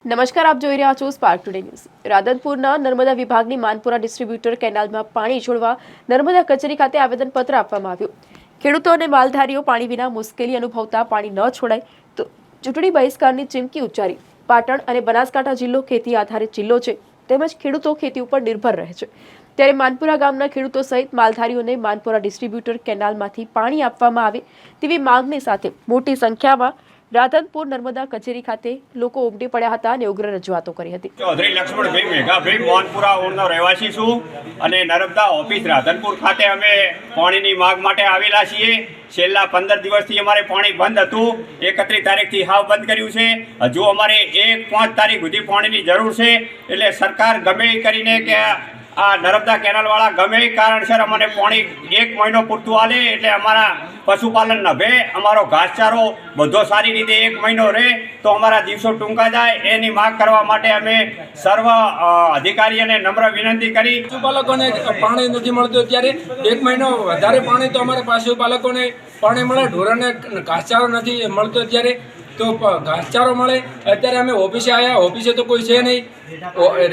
નમસ્કાર, આપ જોઈ રહ્યા છો સ્પાર્ક ટુડે ન્યૂઝ। રાધનપુરના નર્મદા વિભાગની માનપુરા ડિસ્ટ્રીબ્યુટર કેનાલમાં પાણી છોડવા નર્મદા કચેરી ખાતે આવેદનપત્ર આપવામાં આવ્યું। ખેડૂતો અને માલધારીઓ પાણી વિના મુશ્કેલી અનુભવતા પાણી ન છોડાય તો ચૂંટણી બહિષ્કારની ચીમકી ઉચ્ચારી। પાટણ અને બનાસકાંઠા જિલ્લો ખેતી આધારિત જિલ્લો છે, તેમજ ખેડૂતો ખેતી ઉપર નિર્ભર રહે છે, ત્યારે માનપુરા ગામના ખેડૂતો સહિત માલધારીઓને માનપુરા ડિસ્ટ્રીબ્યુટર કેનાલમાંથી પાણી આપવામાં આવે તેવી માંગણી સાથે મોટી સંખ્યામાં રાધનપુર નર્મદા કચેરી ખાતે લોકો ઉમટી પડ્યા હતા અને ઉગ્ર રજૂઆતો કરી હતી। ચૌધરી લક્ષ્મણભાઈ મેઘાભાઈ માનપુરા ઓળનો રહેવાસી છું અને નર્મદા ઓફિસ રાધનપુર ખાતે અમે પાણીની માંગ માટે આવેલા છીએ। છેલ્લા 15 દિવસથી અમારે પાણી બંધ હતું। 31 તારીખથી હાવ બંધ કર્યું છે। હજુ અમારે 1-5 તારીખ સુધી પાણીની જરૂર છે। એટલે સરકાર ગમે કરીને કે આ નર્મદા કેનાલવાળા ગમે કારણસર અમને પાણી 1 મહિનો પૂરતું આલે એટલે અમારા પશુપાલન નભે, અમારો ઘાસચારો બધો સારી રીતે 1 મહિનો રહે તો અમારા દિવસો ટૂંકા જાય। એની માંગ કરવા માટે અમે સર્વ અધિકારીઓને નમ્ર વિનંતી કરી। પશુપાલકોને પાણી નથી મળતું, ત્યારે 1 મહિનો વધારે પાણી તો અમારા પશુપાલકોને પાણી મળે, ઢોરોને ઘાસચારો નથી મળતો, ત્યારે તો ઘાસચારો મળે। અત્યારે અમે ઓફિસે આવ્યા, ઓફિસે તો કોઈ છે નહીં,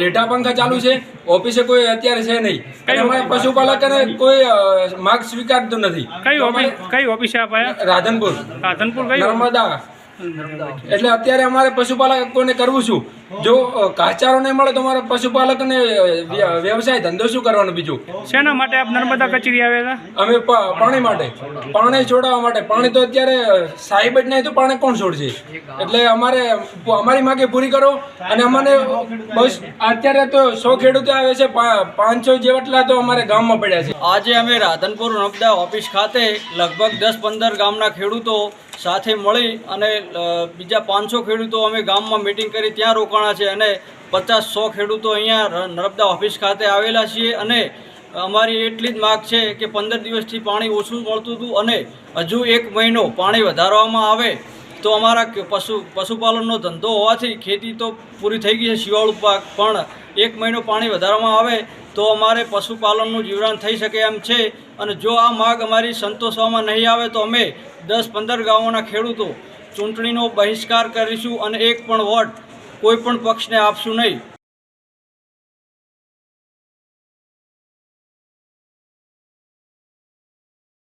રેઢા પંખા ચાલુ છે, ઓફિસે કોઈ અત્યારે છે નહીં, અને અમારા પશુપાલકોને કોઈ માર્ગ સ્વીકારતું નથી। કઈ ઓફિસે આપ્યા? રાધનપુર નર્મદા। એટલે અત્યારે અમારે પશુપાલકોને કરવું શું? જો ઘાસચારો નહીં મળે તો અમારા પશુપાલકને વ્યવસાય ધંધો શું કરવાનો? બીજું શેના માટે આપ નર્મદા કચેરી આવેલા? અમે પાણી માટે, પાણી છોડાવવા માટે। પાણી તો અત્યારે સાહેબ જ નહીં તો પાણી કોણ છોડશે? એટલે અમારી માગે પૂરી કરો। અને અમને બસ અત્યારે તો 100 ખેડૂતો આવે છે, 500 જેટલા તો અમારે ગામમાં પડ્યા છે। આજે અમે રાધનપુર નર્મદા ઓફિસ ખાતે લગભગ 10-15 ગામના ખેડૂતો સાથે મળી અને બીજા 500 ખેડૂતો અમે ગામમાં મિટિંગ કરી ત્યાં રોકાણા છે, અને 50-100 ખેડૂતો અહીંયા નર્મદા ઓફિસ ખાતે આવેલા છીએ। અને અમારી એટલી જ માગ છે કે 15 દિવસથી પાણી ઓછું મળતું હતું અને હજુ 1 મહિનો પાણી વધારવામાં આવે તો અમારા પશુપાલનનો ધંધો હોવાથી ખેતી તો પૂરી થઈ ગઈ છે, શિયાળુ પાક, પણ 1 મહિનો પાણી વધારવામાં આવે તો અમારે પશુપાલનનું જીવન થઈ શકે એમ છે। અને જો આ માગ અમારી સંતોષવામાં નહીં આવે તો અમે 10-15 ગામોના ખેડૂતો ચૂંટણીનો બહિષ્કાર કરીશું અને એક પણ વોટ કોઈ પણ પક્ષને આપશું નહીં।